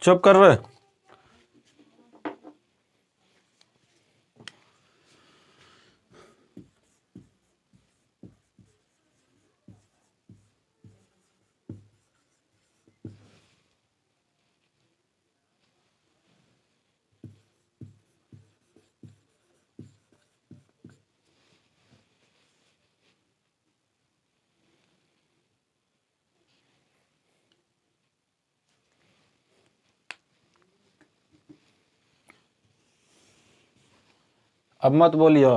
चुप कर रहे। अब मत बोलियो।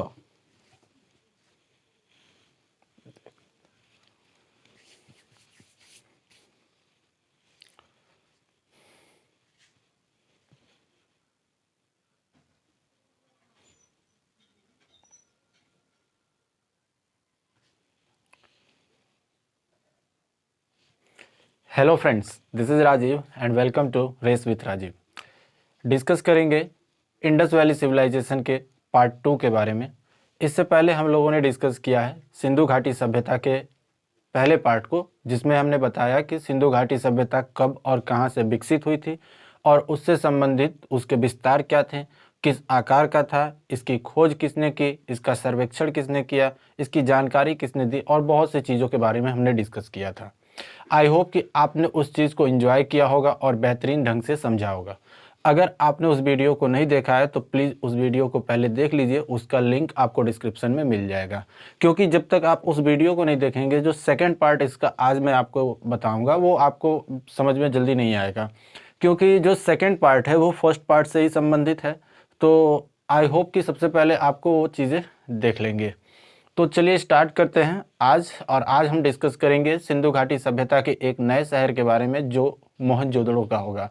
Hello friends, this is Rajeev and welcome to race with Rajeev. Discuss करेंगे इंडस वैली सिविलाइजेशन के पार्ट 2 के बारे में। इससे पहले हम लोगों ने डिस्कस किया है सिंधु घाटी सभ्यता के पहले पार्ट को, जिसमें हमने बताया कि सिंधु घाटी सभ्यता कब और कहां से विकसित हुई थी और उससे संबंधित उसके विस्तार क्या थे, किस आकार का था, इसकी खोज किसने की, इसका सर्वेक्षण किसने किया, इसकी जानकारी किसने दी और बहुत सी चीज़ों के बारे में हमने डिस्कस किया था। आई होप कि आपने उस चीज़ को एंजॉय किया होगा और बेहतरीन ढंग से समझा होगा। अगर आपने उस वीडियो को नहीं देखा है तो प्लीज़ उस वीडियो को पहले देख लीजिए, उसका लिंक आपको डिस्क्रिप्शन में मिल जाएगा। क्योंकि जब तक आप उस वीडियो को नहीं देखेंगे, जो सेकंड पार्ट इसका आज मैं आपको बताऊंगा वो आपको समझ में जल्दी नहीं आएगा, क्योंकि जो सेकंड पार्ट है वो फर्स्ट पार्ट से ही संबंधित है। तो आई होप कि सबसे पहले आपको वो चीज़ें देख लेंगे। तो चलिए स्टार्ट करते हैं आज हम डिस्कस करेंगे सिंधु घाटी सभ्यता के एक नए शहर के बारे में जो मोहनजोदड़ो का होगा।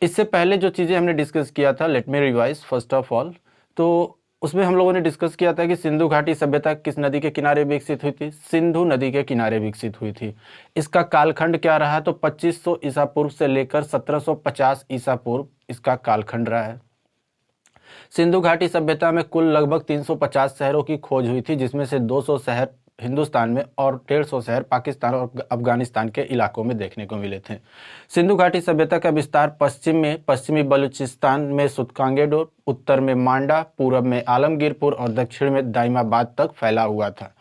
इससे पहले जो चीज़ें हमने डिस्कस किया था, let me revise first of all. तो उसमें हम लोगों ने डिस्कस किया था कि सिंधु घाटी सभ्यता किस नदी के किनारे विकसित हुई थी। सिंधु नदी के किनारे विकसित हुई थी। इसका कालखंड क्या रहा, तो 2500 ईसा पूर्व से लेकर 1750 ईसा पूर्व इसका कालखंड रहा है। सिंधु घाटी सभ्यता में कुल लगभग 350 शहरों की खोज हुई थी, जिसमें से 200 शहर हिंदुस्तान में और 150 शहर पाकिस्तान और अफगानिस्तान के इलाकों में देखने को मिले थे। सिंधु घाटी सभ्यता का विस्तार पश्चिम में पश्चिमी बलूचिस्तान में सुतकांगेडोर, उत्तर में मांडा, पूर्व में आलमगीरपुर और दक्षिण में दाइमाबाद तक फैला हुआ था।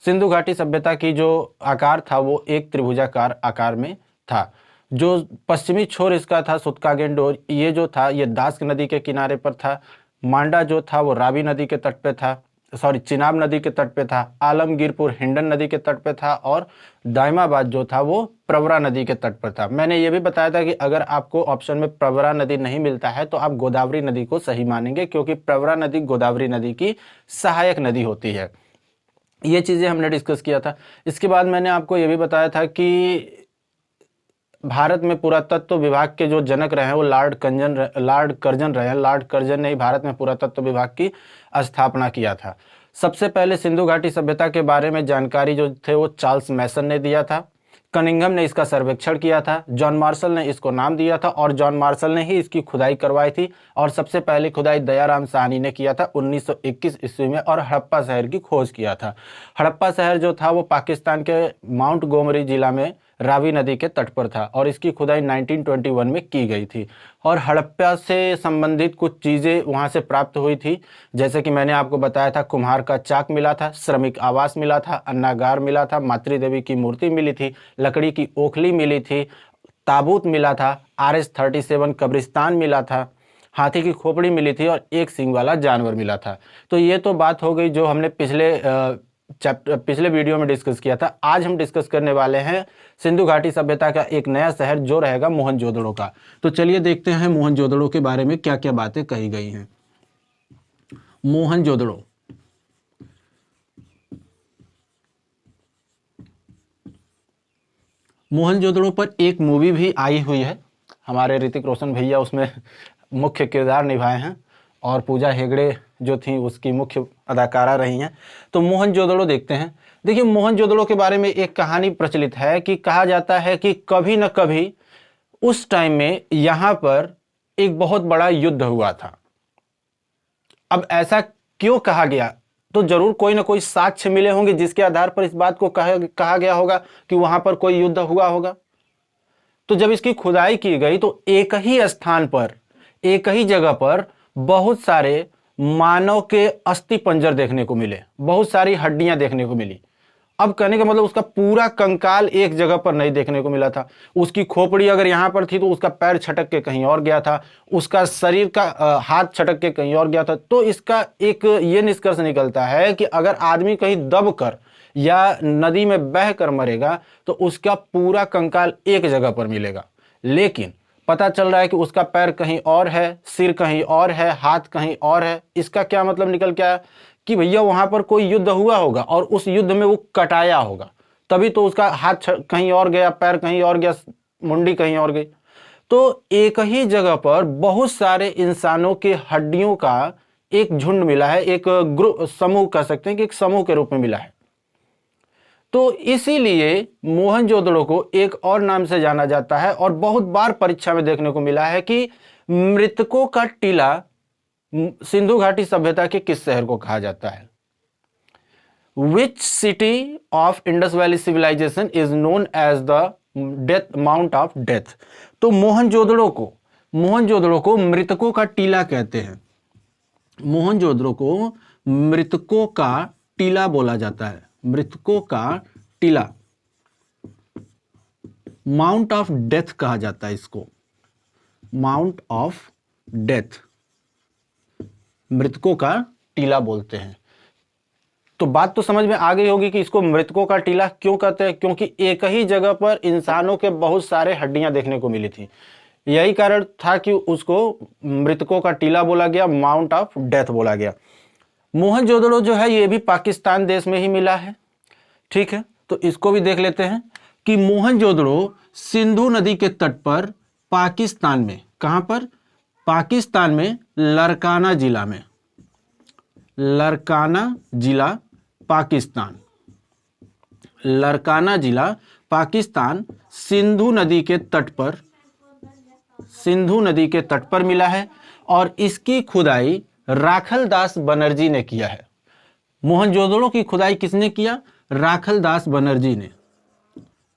सिंधु घाटी सभ्यता की जो आकार था वो एक त्रिभुजाकार आकार में था। जो पश्चिमी छोर इसका था सुतकागेंडोर, ये जो था ये दास्क नदी के किनारे पर था। मांडा जो था वो रावी नदी के तट पे था, चिनाब नदी के तट पे था। आलमगीरपुर हिंडन नदी के तट पे था और दाइमाबाद जो था वो प्रवरा नदी के तट पर था। मैंने ये भी बताया था कि अगर आपको ऑप्शन में प्रवरा नदी नहीं मिलता है तो आप गोदावरी नदी को सही मानेंगे, क्योंकि प्रवरा नदी गोदावरी नदी की सहायक नदी होती है। ये चीज़ें हमने डिस्कस किया था। इसके बाद मैंने आपको ये भी बताया था कि भारत में पुरातत्व विभाग के जो जनक रहे हैं वो लॉर्ड कर्जन रहे हैं। लॉर्ड कर्जन ने ही भारत में पुरातत्व विभाग की स्थापना किया था। सबसे पहले सिंधु घाटी सभ्यता के बारे में जानकारी जो थे वो चार्ल्स मैसन ने दिया था। कनिंघम ने इसका सर्वेक्षण किया था। जॉन मार्शल ने इसको नाम दिया था और जॉन मार्शल ने ही इसकी खुदाई करवाई थी। और सबसे पहले खुदाई दयाराम साहनी ने किया था 1921 ईस्वी में और हड़प्पा शहर की खोज किया था। हड़प्पा शहर जो था वो पाकिस्तान के माउंट गोमरी जिला में रावी नदी के तट पर था और इसकी खुदाई 1921 में की गई थी। और हड़प्पा से संबंधित कुछ चीज़ें वहाँ से प्राप्त हुई थी, जैसे कि मैंने आपको बताया था कुम्हार का चाक मिला था, श्रमिक आवास मिला था, अन्नागार मिला था, मातृदेवी की मूर्ति मिली थी, लकड़ी की ओखली मिली थी, ताबूत मिला था, RS-37 कब्रिस्तान मिला था, हाथी की खोपड़ी मिली थी और एक सींग वाला जानवर मिला था। तो ये तो बात हो गई जो हमने पिछले वीडियो में डिस्कस किया था। आज हम डिस्कस करने वाले हैं सिंधु घाटी सभ्यता का एक नया शहर जो रहेगा मोहनजोदड़ो का। तो चलिए देखते हैं मोहनजोदड़ो के बारे में क्या क्या बातें कही गई हैं। मोहनजोदड़ो मोहनजोदड़ो पर एक मूवी भी आई हुई है। हमारे ऋतिक रोशन भैया उसमें मुख्य किरदार निभाए हैं और पूजा हेगड़े जो थी उसकी मुख्य अदाकारा रही हैं। तो मोहनजोदड़ो देखते हैं। देखिए, मोहनजोदड़ो के बारे में एक कहानी प्रचलित है कि कहा जाता है कि कभी न कभी उस टाइम में यहाँ पर एक बहुत बड़ा युद्ध हुआ था। अब ऐसा क्यों कहा गया, तो जरूर कोई ना कोई साक्ष्य मिले होंगे जिसके आधार पर इस बात को कहा गया होगा कि वहां पर कोई युद्ध हुआ होगा। तो जब इसकी खुदाई की गई तो एक ही स्थान पर, एक ही जगह पर बहुत सारे मानव के अस्थि पंजर देखने को मिले, बहुत सारी हड्डियां देखने को मिली। अब कहने का मतलब उसका पूरा कंकाल एक जगह पर नहीं देखने को मिला था। उसकी खोपड़ी अगर यहां पर थी तो उसका पैर छटक के कहीं और गया था, उसका शरीर का हाथ छटक के कहीं और गया था। तो इसका एक ये निष्कर्ष निकलता है कि अगर आदमी कहीं दब कर या नदी में बह कर मरेगा तो उसका पूरा कंकाल एक जगह पर मिलेगा। लेकिन पता चल रहा है कि उसका पैर कहीं और है, सिर कहीं और है, हाथ कहीं और है। इसका क्या मतलब निकल के आया कि भैया वहां पर कोई युद्ध हुआ होगा और उस युद्ध में वो कटाया होगा, तभी तो उसका हाथ कहीं और गया, पैर कहीं और गया, मुंडी कहीं और गई। तो एक ही जगह पर बहुत सारे इंसानों के हड्डियों का एक झुंड मिला है, एक ग्रुप, समूह कह सकते हैं कि एक समूह के रूप में मिला है। तो इसीलिए मोहनजोदड़ो को एक और नाम से जाना जाता है और बहुत बार परीक्षा में देखने को मिला है कि मृतकों का टीला सिंधु घाटी सभ्यता के किस शहर को कहा जाता है? Which city of Indus valley civilisation is known as the death mount of death. तो मोहनजोदड़ो को मृतकों का टीला कहते हैं। मोहनजोदड़ो को मृतकों का टीला बोला जाता है, मृतकों का टीला, माउंट ऑफ डेथ कहा जाता है इसको, माउंट ऑफ डेथ, मृतकों का टीला बोलते हैं। तो बात तो समझ में आ गई होगी कि इसको मृतकों का टीला क्यों कहते हैं, क्योंकि एक ही जगह पर इंसानों के बहुत सारे हड्डियां देखने को मिली थी। यही कारण था कि उसको मृतकों का टीला बोला गया, माउंट ऑफ डेथ बोला गया। मोहनजोदड़ो जो है ये भी पाकिस्तान देश में ही मिला है, ठीक है। तो इसको भी देख लेते हैं कि मोहनजोदड़ो सिंधु नदी के तट पर पाकिस्तान में, कहां पर? पाकिस्तान में लरकाना जिला में, लरकाना जिला पाकिस्तान, लरकाना जिला पाकिस्तान सिंधु नदी के तट पर, सिंधु नदी के तट पर मिला है और इसकी खुदाई राखलदास बनर्जी ने किया है। मोहनजोदड़ो की खुदाई किसने किया? राखलदास बनर्जी ने।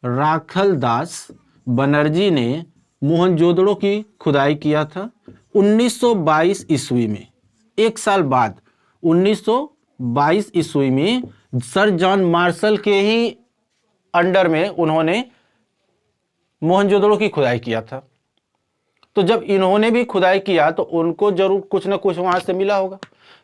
राखलदास बनर्जी ने मोहनजोदड़ो की खुदाई किया था 1922 ईस्वी में। एक साल बाद 1922 ईस्वी में सर जॉन मार्शल के ही अंडर में उन्होंने मोहनजोदड़ो की खुदाई किया था। तो जब इन्होंने भी खुदाई किया तो उनको जरूर कुछ ना कुछ वहां से मिला होगा,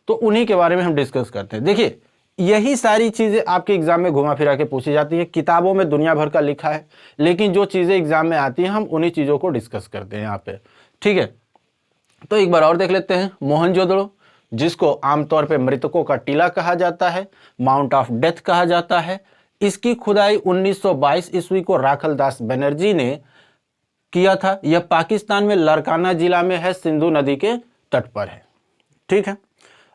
तो उन्हीं के बारे में हम डिस्कस करते हैं। देखिए, यही सारी चीजें आपके एग्जाम में घुमा फिरा के पूछी जाती है। किताबों में दुनिया भर का लिखा है, लेकिन जो चीजें एग्जाम में आती हैं हम उन्हीं चीजों को डिस्कस करते हैं यहाँ पे, ठीक है। तो एक बार और देख लेते हैं। मोहनजोदड़ो, जिसको आमतौर पे मृतकों का टीला कहा जाता है, माउंट ऑफ डेथ कहा जाता है, इसकी खुदाई 1922 ईस्वी को राखलदास बनर्जी ने किया था। यह पाकिस्तान में लरकाना जिला में है, सिंधु नदी के तट पर है, ठीक है।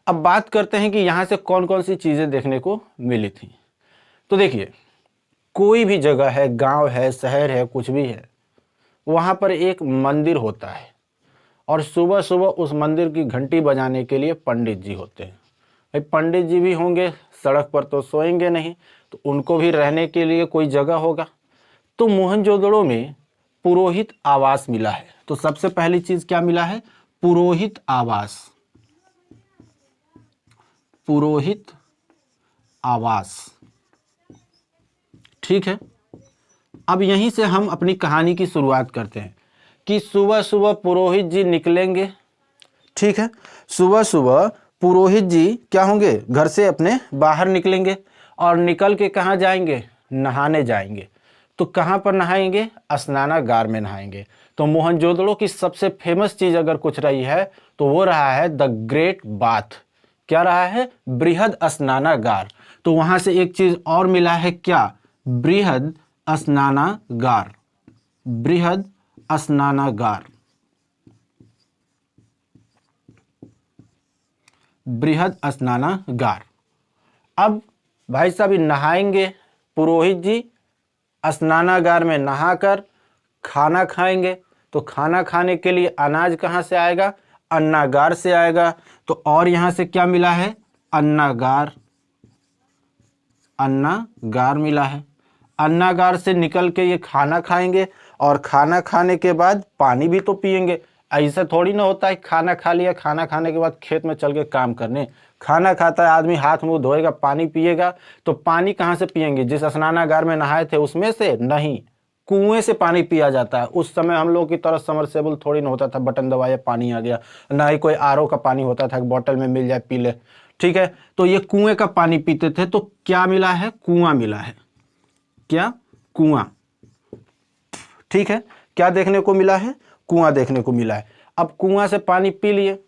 अब बात करते हैं कि यहां से कौन कौन सी चीजें देखने को मिली थी। तो देखिए, कोई भी जगह है, गांव है, शहर है, कुछ भी है, वहां पर एक मंदिर होता है और सुबह सुबह उस मंदिर की घंटी बजाने के लिए पंडित जी होते हैं। भाई पंडित जी भी होंगे, सड़क पर तो सोएंगे नहीं, तो उनको भी रहने के लिए कोई जगह होगा। तो मोहनजोदड़ो में पुरोहित आवास मिला है। तो सबसे पहली चीज क्या मिला है? पुरोहित आवास, पुरोहित आवास, ठीक है। अब यहीं से हम अपनी कहानी की शुरुआत करते हैं कि सुबह सुबह पुरोहित जी निकलेंगे, ठीक है। सुबह सुबह पुरोहित जी क्या होंगे? घर से अपने बाहर निकलेंगे और निकल के कहाँ जाएंगे? नहाने जाएंगे। तो कहाँ पर नहाएंगे? स्नानागार में नहाएंगे। तो मोहनजोदड़ो की सबसे फेमस चीज अगर कुछ रही है तो वो रहा है द ग्रेट बाथ। क्या रहा है? बृहद स्नानागार। तो वहां से एक चीज और मिला है, क्या? बृहद स्नानागार, बृहद स्नानागार, बृहद स्नानागार। अब भाई साहब नहाएंगे पुरोहित जी, स्नानागार में नहाकर खाना खाएंगे। तो खाना खाने के लिए अनाज कहाँ से आएगा? अन्नागार से आएगा। तो और यहां से क्या मिला है? अन्नागार, अन्नागार मिला है। अन्नागार से निकल के ये खाना खाएंगे और खाना खाने के बाद पानी भी तो पिएंगे। ऐसा थोड़ी ना होता है खाना खा लिया, खाना खाने के बाद खेत में चल के काम करने। खाना खाता है आदमी, हाथ मुंह धोएगा, पानी पिएगा, तो पानी कहाँ से पिएंगे? जिस स्नानागार में नहाए थे उसमें से नहीं, कुएं से पानी पिया जाता है। उस समय हम लोग की तरह समरसेबल थोड़ी ना होता था, बटन दबाया पानी आ गया, ना ही कोई आरओ का पानी होता था बोतल में मिल जाए पी ले। ठीक है, तो ये कुएं का पानी पीते थे। तो क्या मिला है? कुआं मिला है। क्या? कुआं। ठीक है, क्या देखने को मिला है? कुआं देखने को मिला है। अब कुआं से पानी पी लिए।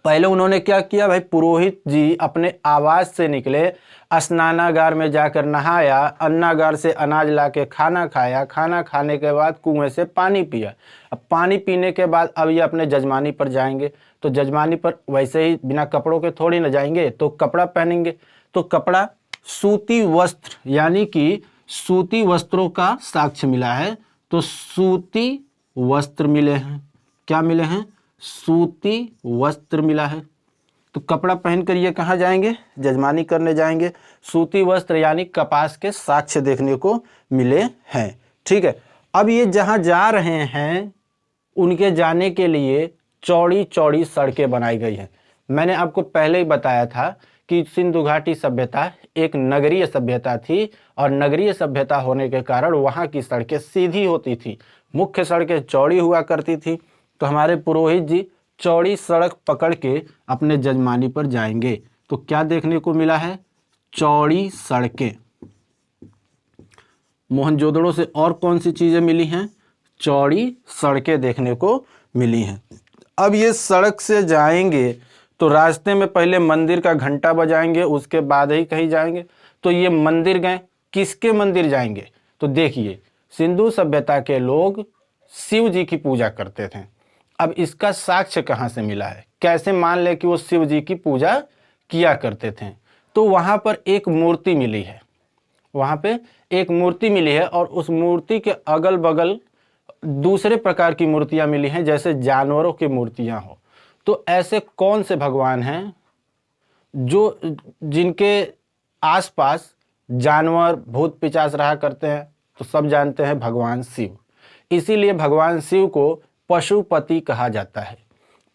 पहले उन्होंने क्या किया भाई? पुरोहित जी अपने आवास से निकले, स्नानागार में जाकर नहाया, अन्नागार से अनाज लाके खाना खाया, खाना खाने के बाद कुएं से पानी पिया। अब पानी पीने के बाद अब ये अपने जजमानी पर जाएंगे, तो जजमानी पर वैसे ही बिना कपड़ों के थोड़ी ना जाएंगे, तो कपड़ा पहनेंगे। तो कपड़ा सूती वस्त्र, यानी कि सूती वस्त्रों का साक्ष्य मिला है। तो सूती वस्त्र मिले हैं। क्या मिले हैं? सूती वस्त्र मिला है। तो कपड़ा पहनकर ये कहाँ जाएंगे? जजमानी करने जाएंगे। सूती वस्त्र यानी कपास के साक्ष्य देखने को मिले हैं। ठीक है, अब ये जहाँ जा रहे हैं उनके जाने के लिए चौड़ी चौड़ी सड़कें बनाई गई हैं। मैंने आपको पहले ही बताया था कि सिंधु घाटी सभ्यता एक नगरीय सभ्यता थी, और नगरीय सभ्यता होने के कारण वहाँ की सड़कें सीधी होती थी, मुख्य सड़कें चौड़ी हुआ करती थी। तो हमारे पुरोहित जी चौड़ी सड़क पकड़ के अपने जजमानी पर जाएंगे। तो क्या देखने को मिला है? चौड़ी सड़कें। मोहनजोदड़ो से और कौन सी चीजें मिली हैं? चौड़ी सड़कें देखने को मिली हैं। अब ये सड़क से जाएंगे तो रास्ते में पहले मंदिर का घंटा बजाएंगे, उसके बाद ही कहीं जाएंगे। तो ये मंदिर गए, किसके मंदिर जाएंगे? तो देखिए, सिंधु सभ्यता के लोग शिव जी की पूजा करते थे। अब इसका साक्ष्य कहाँ से मिला है? कैसे मान ले कि वो शिव जी की पूजा किया करते थे? तो वहाँ पर एक मूर्ति मिली है, वहाँ पे एक मूर्ति मिली है, और उस मूर्ति के अगल बगल दूसरे प्रकार की मूर्तियाँ मिली हैं, जैसे जानवरों की मूर्तियाँ हो। तो ऐसे कौन से भगवान हैं जो जिनके आसपास जानवर भूत पिशाच रहा करते हैं? तो सब जानते हैं भगवान शिव। इसीलिए भगवान शिव को पशुपति कहा जाता है।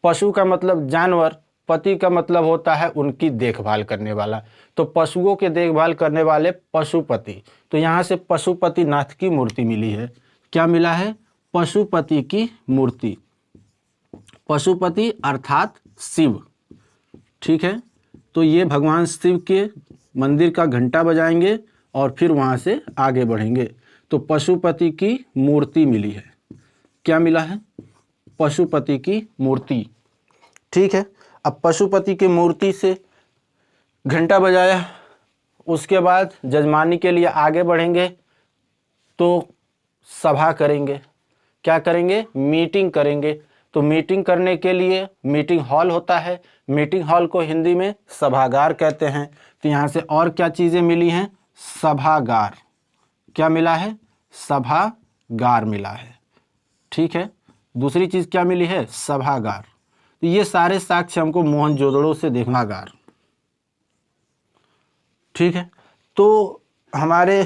पशु का मतलब जानवर, पति का मतलब होता है उनकी देखभाल करने वाला। तो पशुओं के देखभाल करने वाले पशुपति। तो यहाँ से पशुपति नाथ की मूर्ति मिली है। क्या मिला है? पशुपति की मूर्ति। पशुपति अर्थात शिव। ठीक है, तो ये भगवान शिव के मंदिर का घंटा बजाएंगे और फिर वहाँ से आगे बढ़ेंगे। तो पशुपति की मूर्ति मिली है। क्या मिला है? पशुपति की मूर्ति। ठीक है, अब पशुपति की मूर्ति से घंटा बजाया, उसके बाद जजमानी के लिए आगे बढ़ेंगे तो सभा करेंगे। क्या करेंगे? मीटिंग करेंगे। तो मीटिंग करने के लिए मीटिंग हॉल होता है, मीटिंग हॉल को हिंदी में सभागार कहते हैं। तो यहाँ से और क्या चीज़ें मिली हैं? सभागार। क्या मिला है? सभागार मिला है। ठीक है, दूसरी चीज़ क्या मिली है? सभागार। तो ये सारे साक्ष्य हमको मोहनजोदड़ो से देखना गार। ठीक है, तो हमारे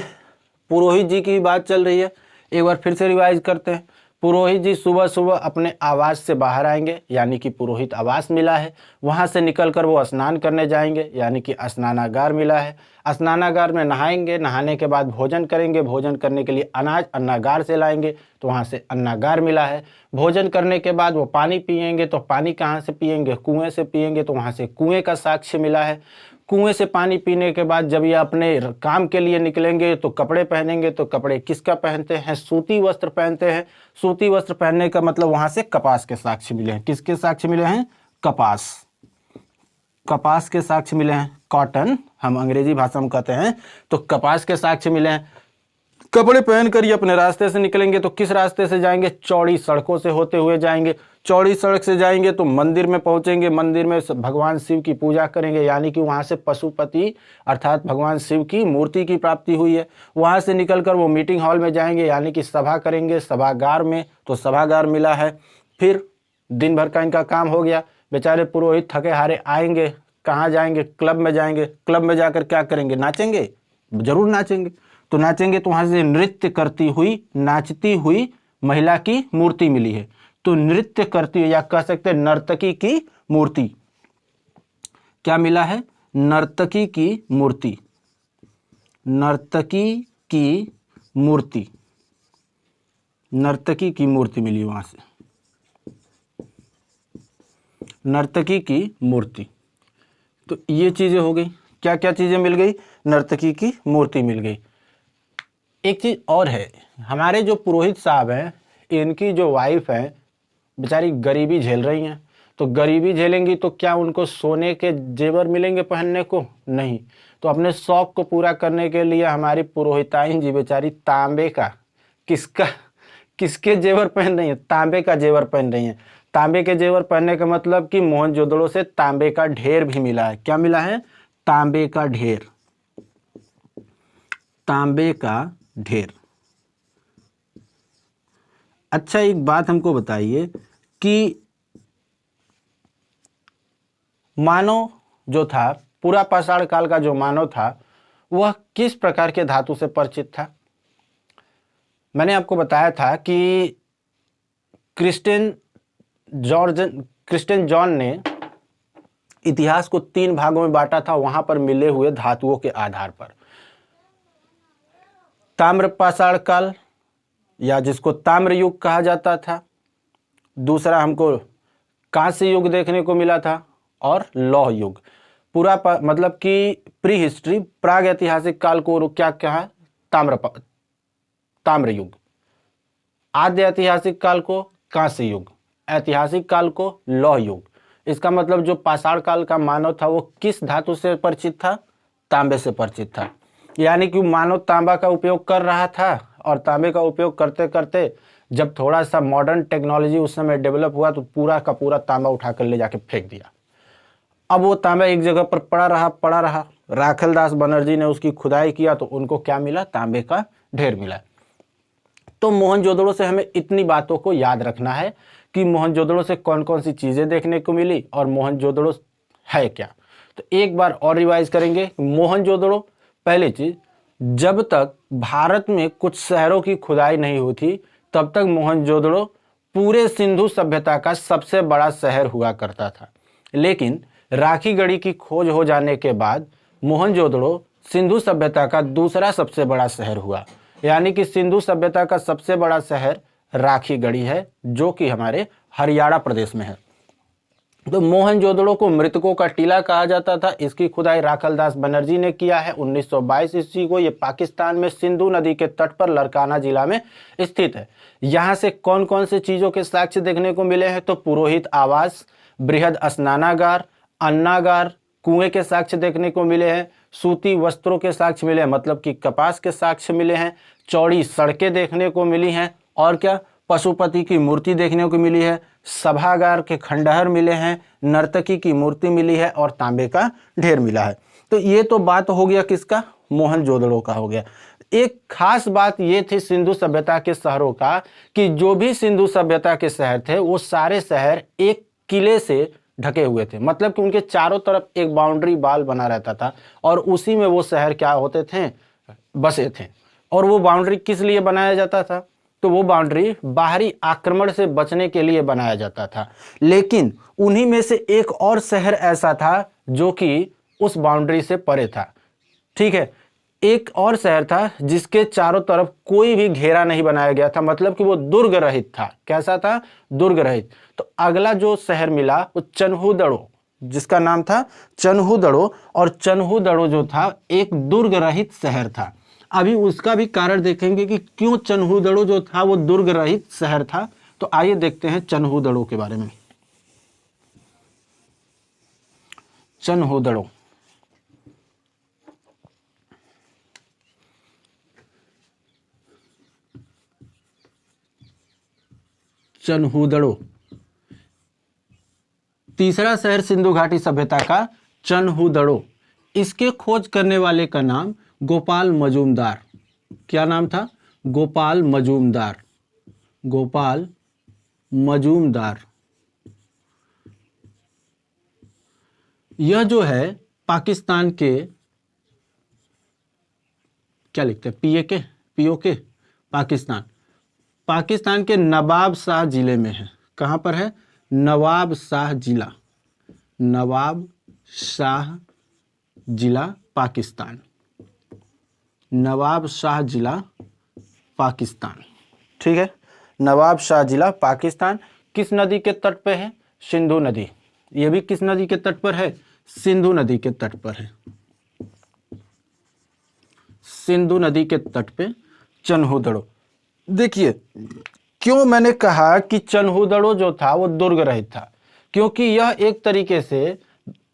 पुरोहित जी की बात चल रही है, एक बार फिर से रिवाइज करते हैं। पुरोहित जी सुबह सुबह अपने आवास से बाहर आएंगे, यानी कि पुरोहित आवास मिला है। वहाँ से निकलकर वो स्नान करने जाएंगे, यानी कि स्नानागार मिला है। स्नानागार में नहाएंगे, नहाने के बाद भोजन करेंगे, भोजन करने के लिए अनाज अन्नागार से लाएंगे, तो वहाँ से अन्नागार मिला है। भोजन करने के बाद वो पानी पिएंगे, तो पानी कहाँ से पिएंगे? कुएं से पिएंगे, तो वहाँ से कुएं का साक्ष्य मिला है। कुएं से पानी पीने के बाद जब ये अपने काम के लिए निकलेंगे तो कपड़े पहनेंगे। तो कपड़े किसका पहनते हैं? सूती वस्त्र पहनते हैं। सूती वस्त्र पहनने का मतलब वहां से कपास के साक्ष्य मिले हैं। किसके साक्ष्य मिले हैं? कपास। कपास के साक्ष्य मिले हैं। कॉटन हम अंग्रेजी भाषा में कहते हैं। तो कपास के साक्ष्य मिले हैं। कपड़े पहनकर ये अपने रास्ते से निकलेंगे, तो किस रास्ते से जाएंगे? चौड़ी सड़कों से होते हुए जाएंगे। चौड़ी सड़क से जाएंगे तो मंदिर में पहुंचेंगे, मंदिर में भगवान शिव की पूजा करेंगे, यानी कि वहां से पशुपति अर्थात भगवान शिव की मूर्ति की प्राप्ति हुई है। वहां से निकलकर वो मीटिंग हॉल में जाएंगे, यानी कि सभा करेंगे सभागार में, तो सभागार मिला है। फिर दिन भर का इनका काम हो गया। बेचारे पुरोहित थके हारे आएंगे, कहाँ जाएंगे? क्लब में जाएंगे। क्लब में जाकर क्या करेंगे? नाचेंगे, जरूर नाचेंगे। तो नाचेंगे तो वहां से नृत्य करती हुई, नाचती हुई महिला की मूर्ति मिली है। तो नृत्य करती हुई या कह सकते हैं नर्तकी की मूर्ति, क्या मिला है? नर्तकी की मूर्ति, नर्तकी की मूर्ति, नर्तकी की मूर्ति मिली वहां से, नर्तकी की मूर्ति। तो ये चीजें हो गई। क्या क्या चीजें मिल गई? नर्तकी की मूर्ति मिल गई। एक चीज और है, हमारे जो पुरोहित साहब हैं, इनकी जो वाइफ है बेचारी गरीबी झेल रही हैं। तो गरीबी झेलेंगी तो क्या उनको सोने के जेवर मिलेंगे पहनने को? नहीं। तो अपने शौक को पूरा करने के लिए हमारी पुरोहिताइन जी बेचारी तांबे का, किसके जेवर पहन रही हैं? तांबे का जेवर पहन रही हैं। तांबे के जेवर पहनने का मतलब कि मोहनजोदड़ो से तांबे का ढेर भी मिला है। क्या मिला है? तांबे का ढेर, तांबे का ढेर। अच्छा, एक बात हमको बताइए कि मानव जो था, पूरा पाषाण काल का जो मानव था, वह किस प्रकार के धातु से परिचित था? मैंने आपको बताया था कि क्रिस्टियन जॉन ने इतिहास को 3 भागों में बांटा था, वहां पर मिले हुए धातुओं के आधार पर। ताम्र पाषाण काल या जिसको ताम्र युग कहा जाता था, दूसरा हमको कांस्य युग देखने को मिला था, और लौह युग। पूरा मतलब कि प्री हिस्ट्री, प्राग ऐतिहासिक काल को क्या कहा? ताम्र युग। आद्य ऐतिहासिक काल को कांस्य युग, ऐतिहासिक काल को लौह युग। इसका मतलब जो पाषाण काल का मानव था वो किस धातु से परिचित था? तांबे से परिचित था। यानी कि मानव तांबा का उपयोग कर रहा था, और तांबे का उपयोग करते करते जब थोड़ा सा मॉडर्न टेक्नोलॉजी उस समय डेवलप हुआ तो पूरा का पूरा तांबा उठाकर ले जाके फेंक दिया। अब वो तांबा एक जगह पर पड़ा रहा। राखलदास बनर्जी ने उसकी खुदाई किया तो उनको क्या मिला? तांबे का ढेर मिला। तो मोहनजोदड़ो से हमें इतनी बातों को याद रखना है कि मोहनजोदड़ो से कौन कौन सी चीजें देखने को मिली और मोहनजोदड़ो है क्या। तो एक बार और रिवाइज करेंगे। मोहनजोदड़ो, पहली चीज, जब तक भारत में कुछ शहरों की खुदाई नहीं हुई थी तब तक मोहनजोदड़ो पूरे सिंधु सभ्यता का सबसे बड़ा शहर हुआ करता था। लेकिन राखीगढ़ी की खोज हो जाने के बाद मोहनजोदड़ो सिंधु सभ्यता का दूसरा सबसे बड़ा शहर हुआ। यानी कि सिंधु सभ्यता का सबसे बड़ा शहर राखीगढ़ी है, जो कि हमारे हरियाणा प्रदेश में है। तो मोहनजोदड़ो को मृतकों का टीला कहा जाता था। इसकी खुदाई राखलदास बनर्जी ने किया है 1922 ईस्वी को। ये पाकिस्तान में सिंधु नदी के तट पर लरकाना जिला में स्थित है। यहाँ से कौन कौन से चीजों के साक्ष्य देखने को मिले हैं? तो पुरोहित आवास, बृहद स्नानागार, अन्नागार, कुएं के साक्ष्य देखने को मिले हैं। सूती वस्त्रों के साक्ष्य मिले हैं, मतलब कि कपास के साक्ष्य मिले हैं। चौड़ी सड़कें देखने को मिली हैं, और क्या? पशुपति की मूर्ति देखने को मिली है। सभागार के खंडहर मिले हैं, नर्तकी की मूर्ति मिली है, और तांबे का ढेर मिला है। तो ये तो बात हो गया किसका? मोहनजोदड़ो का हो गया। एक खास बात ये थी सिंधु सभ्यता के शहरों का कि जो भी सिंधु सभ्यता के शहर थे वो सारे शहर एक किले से ढके हुए थे। मतलब कि उनके चारों तरफ एक बाउंड्री वाल बना रहता था, और उसी में वो शहर क्या होते थे? बसे थे। और वो बाउंड्री किस लिए बनाया जाता था? तो वो बाउंड्री बाहरी आक्रमण से बचने के लिए बनाया जाता था। लेकिन उन्हीं में से एक और शहर ऐसा था जो कि उस बाउंड्री से परे था। ठीक है, एक और शहर था जिसके चारों तरफ कोई भी घेरा नहीं बनाया गया था, मतलब कि वो दुर्ग रहित था। कैसा था? दुर्ग रहित। तो अगला जो शहर मिला वो चन्हूदड़ो, जिसका नाम था चन्हूदड़ो। और चन्हूदड़ो जो था एक दुर्ग रहित शहर था। अभी उसका भी कारण देखेंगे कि क्यों चन्हूदड़ो जो था वो दुर्ग रहित शहर था। तो आइए देखते हैं चन्हूदड़ो के बारे में। चन्हूदड़ो, चन्हूदड़ो तीसरा शहर सिंधु घाटी सभ्यता का चन्हूदड़ो। इसके खोज करने वाले का नाम गोपाल मजूमदार। क्या नाम था? गोपाल मजूमदार। गोपाल मजूमदार। यह जो है पाकिस्तान के क्या लिखते हैं, पीओके, पाकिस्तान। पाकिस्तान के नवाब शाह जिले में है। कहाँ पर है? नवाब शाह जिला, नवाब शाह जिला पाकिस्तान, नवाब शाह जिला पाकिस्तान। ठीक है, नवाब शाह जिला पाकिस्तान। किस नदी के तट पे है? सिंधु नदी। ये भी किस नदी के तट पर है? सिंधु नदी के तट पर है। सिंधु नदी के तट पे चन्हुदड़ो। देखिए क्यों मैंने कहा कि चन्हुदड़ो जो था वो दुर्ग रहित था, क्योंकि यह एक तरीके से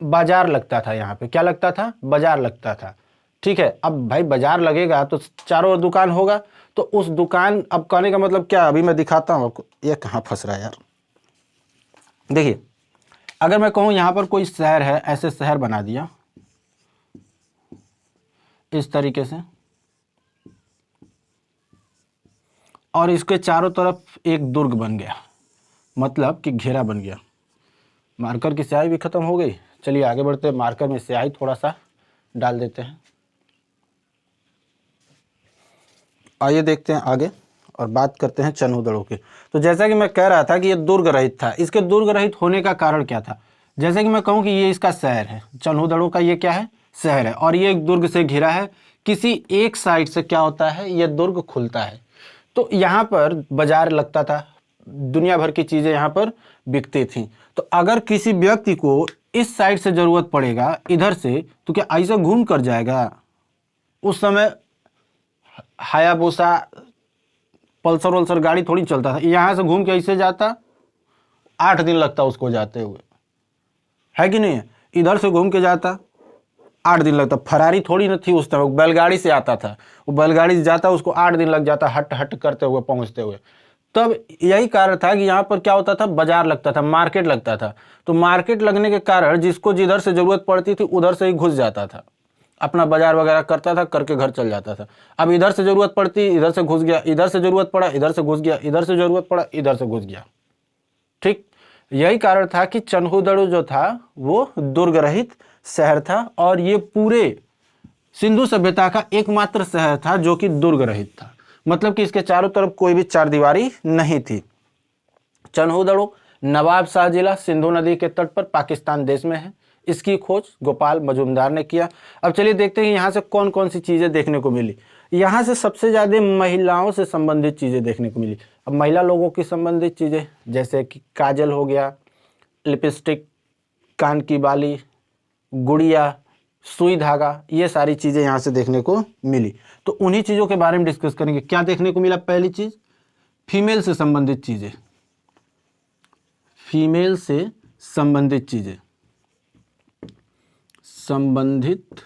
बाजार लगता था। यहाँ पे क्या लगता था? बाजार लगता था। ठीक है, अब भाई बाजार लगेगा तो चारों ओर दुकान होगा, तो उस दुकान, अब कहने का मतलब क्या, अभी मैं दिखाता हूँ आपको। ये कहाँ फंस रहा है यार। देखिए अगर मैं कहूँ यहाँ पर कोई शहर है, ऐसे शहर बना दिया इस तरीके से, और इसके चारों तरफ एक दुर्ग बन गया, मतलब कि घेरा बन गया। मार्कर की स्याही भी खत्म हो गई। चलिए आगे बढ़ते हैं, मार्कर में स्याही थोड़ा सा डाल देते हैं। आइए देखते हैं आगे और बात करते हैं चन्हुदड़ो के। तो जैसा कि मैं कह रहा था कि ये दुर्ग रहित था। इसके दुर्ग रहित होने का कारण क्या था? जैसे कि मैं कहूँ कि ये इसका शहर है, चन्हुदड़ो का ये क्या है? शहर है, और ये एक दुर्ग से घिरा है। किसी एक साइड से क्या होता है? ये दुर्ग खुलता है, तो यहाँ पर बाजार लगता था, दुनिया भर की चीज़ें यहाँ पर बिकती थी। तो अगर किसी व्यक्ति को इस साइड से ज़रूरत पड़ेगा इधर से, तो क्या ऐसे घूम कर जाएगा? उस समय हायाबुसा, पल्सर वल्सर गाड़ी थोड़ी चलता था। यहाँ से घूम के ऐसे जाता, 8 दिन लगता उसको जाते हुए, है कि नहीं? इधर से घूम के जाता, 8 दिन लगता। फरारी थोड़ी न थी उस समय, बैलगाड़ी से आता था। वो बैलगाड़ी से जाता, उसको 8 दिन लग जाता, हट हट करते हुए पहुँचते हुए। तब यही कारण था कि यहाँ पर क्या होता था? बाजार लगता था, मार्केट लगता था। तो मार्केट लगने के कारण जिसको जिधर से ज़रूरत पड़ती थी उधर से ही घुस जाता था, अपना बाजार वगैरह करता था, करके घर चल जाता था। अब इधर से ज़रूरत पड़ती, इधर से घुस गया, इधर से ज़रूरत पड़ा, इधर से घुस गया, इधर से ज़रूरत पड़ा, इधर से घुस गया। ठीक, यही कारण था कि चन्हुदड़ो जो था वो दुर्ग रहित शहर था, और ये पूरे सिंधु सभ्यता का एकमात्र शहर था जो कि दुर्ग रहित था। मतलब कि इसके चारों तरफ कोई भी चारदीवारी नहीं थी। चन्हुदड़ो नवाब शाह जिला सिंधु नदी के तट पर पाकिस्तान देश में है। इसकी खोज गोपाल मजूमदार ने किया। अब चलिए देखते हैं यहाँ से कौन कौन सी चीज़ें देखने को मिली। यहाँ से सबसे ज़्यादा महिलाओं से संबंधित चीज़ें देखने को मिली। अब महिला लोगों की संबंधित चीज़ें जैसे कि काजल हो गया, लिपस्टिक, कान की बाली, गुड़िया, सुई धागा, ये सारी चीज़ें यहाँ से देखने को मिली। तो उन्हीं चीज़ों के बारे में डिस्कस करेंगे। क्या देखने को मिला? पहली चीज़, फीमेल से संबंधित चीज़ें, फीमेल से संबंधित चीज़ें, संबंधित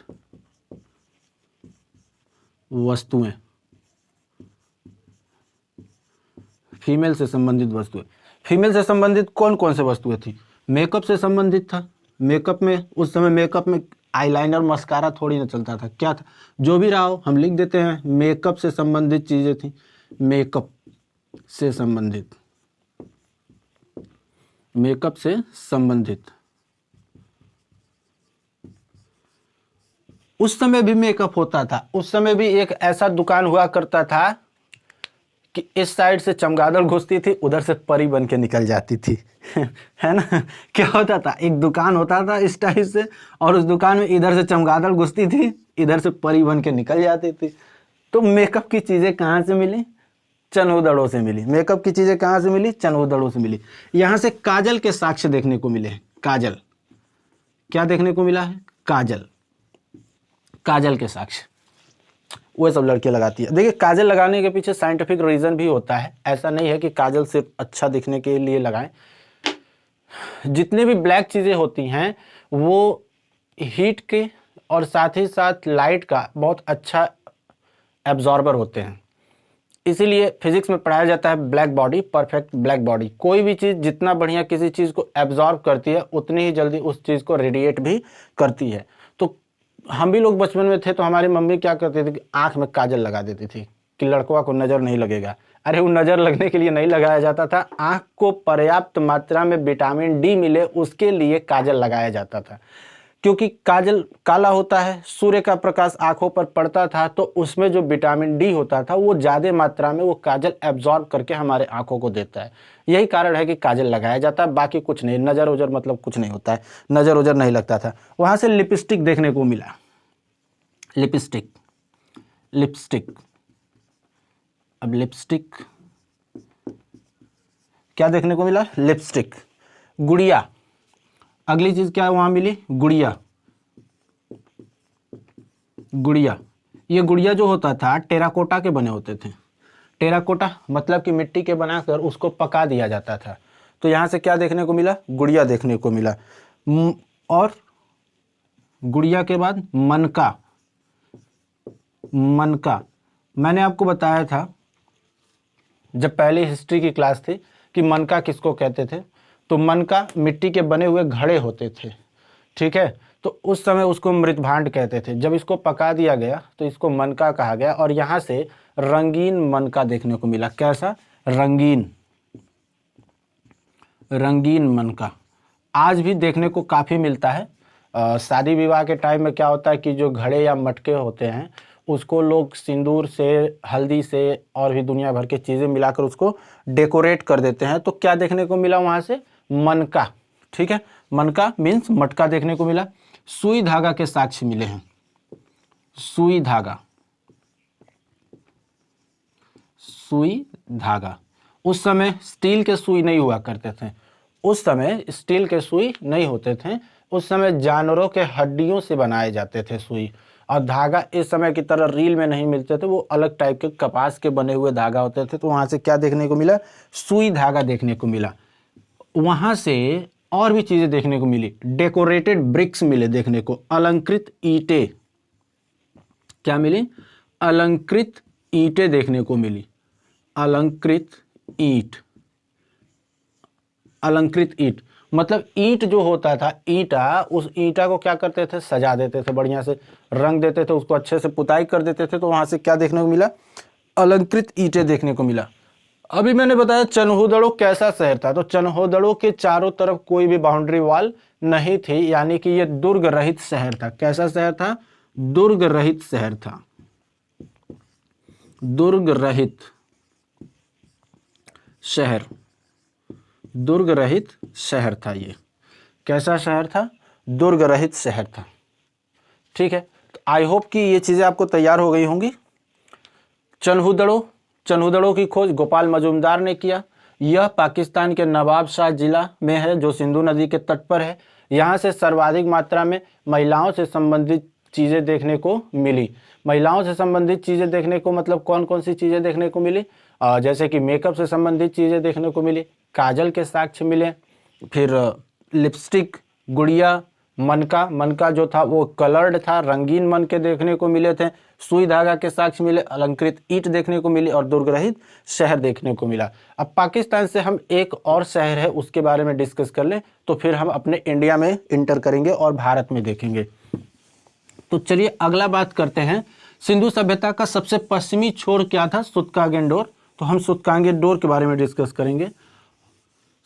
वस्तुएं, फीमेल से संबंधित वस्तुएं। फीमेल से संबंधित कौन कौन से वस्तुएं थी? मेकअप से संबंधित था। मेकअप में उस समय मेकअप में आईलाइनर मस्कारा थोड़ी ना चलता था। क्या था? जो भी रहा हो हम लिख देते हैं, मेकअप से संबंधित चीज़ें थी। मेकअप से संबंधित, मेकअप से संबंधित। उस समय भी मेकअप होता था। उस समय भी एक ऐसा दुकान हुआ करता था कि इस साइड से चमगादड़ घुसती थी, उधर से परी बन के निकल जाती थी है ना? क्या होता था? एक दुकान होता था इस टाइप से, और उस दुकान में इधर से चमगादड़ घुसती थी, इधर से परी बन के निकल जाती थी। तो मेकअप की चीज़ें कहाँ से मिली? चन्हुदड़ो से मिली। मेकअप की चीज़ें कहाँ से मिली? चन्हुदड़ो से मिली। यहाँ से काजल के साक्ष्य देखने को मिले हैं। काजल, क्या देखने को मिला है? काजल, काजल के साक्ष्य वो सब लड़कियां लगाती है। देखिए काजल लगाने के पीछे साइंटिफिक रीज़न भी होता है। ऐसा नहीं है कि काजल सिर्फ अच्छा दिखने के लिए लगाएं। जितने भी ब्लैक चीज़ें होती हैं वो हीट के और साथ ही साथ लाइट का बहुत अच्छा एब्जॉर्बर होते हैं। इसीलिए फिजिक्स में पढ़ाया जाता है black body, perfect black body. कोई भी चीज़ जितना बढ़िया किसी चीज़ को एब्जॉर्ब करती है उतनी ही जल्दी उस चीज़ को रेडिएट भी करती है। तो हम भी लोग बचपन में थे तो हमारी मम्मी क्या करती थी कि आँख में काजल लगा देती थी कि लड़कों को नज़र नहीं लगेगा। अरे वो नज़र लगने के लिए नहीं लगाया जाता था, आँख को पर्याप्त मात्रा में विटामिन डी मिले उसके लिए काजल लगाया जाता था। क्योंकि काजल काला होता है, सूर्य का प्रकाश आंखों पर पड़ता था तो उसमें जो विटामिन डी होता था वो ज़्यादा मात्रा में वो काजल एब्जॉर्ब करके हमारे आंखों को देता है। यही कारण है कि काजल लगाया जाता है, बाकी कुछ नहीं, नज़र उजर मतलब कुछ नहीं होता है, नज़र उजर नहीं लगता था। वहाँ से लिपस्टिक देखने को मिला, लिपस्टिक, लिपस्टिक। अब लिपस्टिक क्या देखने को मिला? लिपस्टिक। गुड़िया, अगली चीज क्या वहां मिली? गुड़िया। गुड़िया, ये गुड़िया जो होता था टेराकोटा के बने होते थे। टेराकोटा मतलब कि मिट्टी के बनाकर उसको पका दिया जाता था। तो यहां से क्या देखने को मिला? गुड़िया देखने को मिला। और गुड़िया के बाद मनका। मनका मैंने आपको बताया था जब पहली हिस्ट्री की क्लास थी कि मनका किसको कहते थे। तो मनका मिट्टी के बने हुए घड़े होते थे, ठीक है। तो उस समय उसको मृतभांड कहते थे। जब इसको पका दिया गया तो इसको मनका कहा गया और यहाँ से रंगीन मनका देखने को मिला। कैसा? रंगीन, रंगीन मनका आज भी देखने को काफ़ी मिलता है। शादी विवाह के टाइम में क्या होता है कि जो घड़े या मटके होते हैं उसको लोग सिंदूर से, हल्दी से और भी दुनिया भर की चीज़ें मिलाकर उसको डेकोरेट कर देते हैं। तो क्या देखने को मिला वहाँ से? मनका, ठीक है। मनका मीन्स मटका देखने को मिला। सुई धागा के साक्ष्य मिले हैं। सुई धागा, सुई धागा। उस समय स्टील के सुई नहीं हुआ करते थे, उस समय स्टील के सुई नहीं होते थे। उस समय जानवरों के हड्डियों से बनाए जाते थे सुई। और धागा इस समय की तरह रील में नहीं मिलते थे, वो अलग टाइप के कपास के बने हुए धागा होते थे। तो वहाँ से क्या देखने को मिला? सुई धागा देखने को मिला। वहाँ से और भी चीज़ें देखने को मिली। डेकोरेटेड ब्रिक्स मिले देखने को, अलंकृत ईंटें। क्या मिली? अलंकृत ईंटें देखने को मिली। अलंकृत ईंट, अलंकृत ईंट मतलब ईंट जो होता था, ईंटा, उस ईंटा को क्या करते थे? सजा देते थे, बढ़िया से रंग देते थे, उसको अच्छे से पुताई कर देते थे। तो वहां से क्या देखने को मिला? अलंकृत ईंटें देखने को मिला। अभी मैंने बताया चन्होदड़ो कैसा शहर था। तो चन्होदड़ो के चारों तरफ कोई भी बाउंड्री वॉल नहीं थी, यानी कि यह दुर्ग रहित शहर था। कैसा शहर था? दुर्ग रहित शहर था। दुर्ग रहित शहर, दुर्ग रहित शहर था। ये कैसा शहर था? दुर्ग रहित शहर था, ठीक है। तो आई होप कि ये चीज़ें आपको तैयार हो गई होंगी। चन्होदड़ो, चन्होदड़ो की खोज गोपाल मजूमदार ने किया। यह पाकिस्तान के नवाबशाह जिला में है जो सिंधु नदी के तट पर है। यहाँ से सर्वाधिक मात्रा में महिलाओं से संबंधित चीज़ें देखने को मिली। महिलाओं से संबंधित चीज़ें देखने को मतलब कौन कौन सी चीज़ें देखने को मिली? जैसे कि मेकअप से संबंधित चीज़ें देखने को मिली, काजल के साक्ष्य मिले, फिर लिपस्टिक, गुड़िया, मनका, मनका जो था वो कलर्ड था, रंगीन मन के देखने को मिले थे, सुई धागा के साक्ष्य मिले, अलंकृत ईंट देखने को मिली और दुर्ग रहित शहर देखने को मिला। अब पाकिस्तान से हम एक और शहर है उसके बारे में डिस्कस कर लें तो फिर हम अपने इंडिया में इंटर करेंगे और भारत में देखेंगे। तो चलिए अगला बात करते हैं। सिंधु सभ्यता का सबसे पश्चिमी छोर क्या था? सूतकांगेडोर। तो हम सूतकांगेडोर के बारे में डिस्कस करेंगे।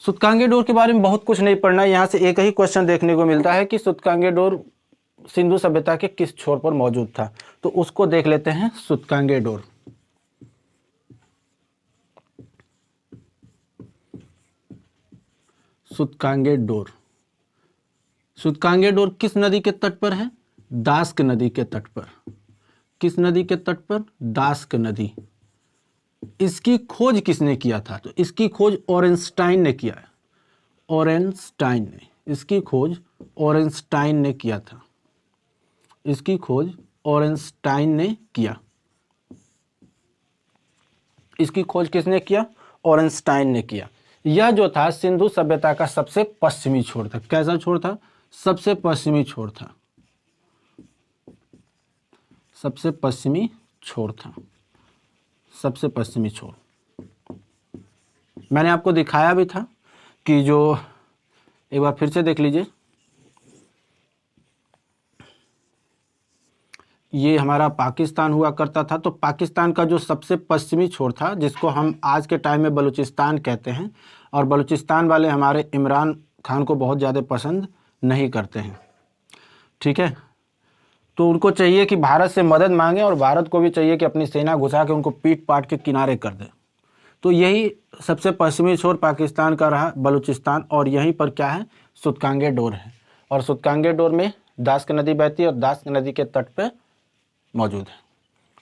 सूतकांगेडोर के बारे में बहुत कुछ नहीं पढ़ना है, यहाँ से एक ही क्वेश्चन देखने को मिलता है कि सूतकांगेडोर सिंधु सभ्यता के किस छोर पर मौजूद था। तो उसको देख लेते हैं। सूतकांगेडोर, सूतकांगेडोर, सूतकांगेडोर किस नदी के तट पर है? दास्क नदी के तट पर। किस नदी के तट पर? दास्क नदी। इसकी खोज किसने किया था? तो इसकी खोज ओरेंस्टाइन ने किया है। ओरेंस्टाइन ने, इसकी खोज ओरेंस्टाइन ने किया था। इसकी खोज ओरेंस्टाइन ने किया। इसकी खोज किसने किया? ओरेंस्टाइन ने किया। यह जो था सिंधु सभ्यता का सबसे पश्चिमी छोर था। कैसा छोर था? सबसे पश्चिमी छोर था। सबसे पश्चिमी छोर था। सबसे पश्चिमी छोर मैंने आपको दिखाया भी था कि जो, एक बार फिर से देख लीजिए, ये हमारा पाकिस्तान हुआ करता था। तो पाकिस्तान का जो सबसे पश्चिमी छोर था जिसको हम आज के टाइम में बलूचिस्तान कहते हैं, और बलूचिस्तान वाले हमारे इमरान खान को बहुत ज़्यादा पसंद नहीं करते हैं। ठीक है। तो उनको चाहिए कि भारत से मदद मांगे और भारत को भी चाहिए कि अपनी सेना घुसा के उनको पीट पाट के किनारे कर दे। तो यही सबसे पश्चिमी छोर पाकिस्तान का रहा बलूचिस्तान, और यहीं पर क्या है, सुतकांगे डोर है, और सुतकांगे डोर में दास्क नदी बहती है और दास्क नदी के तट पे मौजूद है।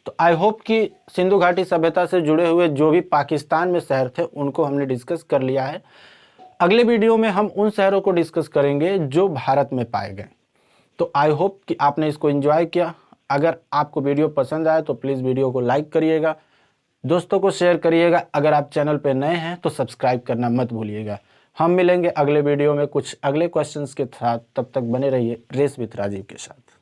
तो आई होप कि सिंधु घाटी सभ्यता से जुड़े हुए जो भी पाकिस्तान में शहर थे उनको हमने डिस्कस कर लिया है। अगले वीडियो में हम उन शहरों को डिस्कस करेंगे जो भारत में पाए गए। तो आई होप कि आपने इसको एंजॉय किया। अगर आपको वीडियो पसंद आए तो प्लीज़ वीडियो को लाइक करिएगा, दोस्तों को शेयर करिएगा। अगर आप चैनल पर नए हैं तो सब्सक्राइब करना मत भूलिएगा। हम मिलेंगे अगले वीडियो में कुछ अगले क्वेश्चंस के साथ। तब तक बने रहिए रेस विथ राजीव के साथ।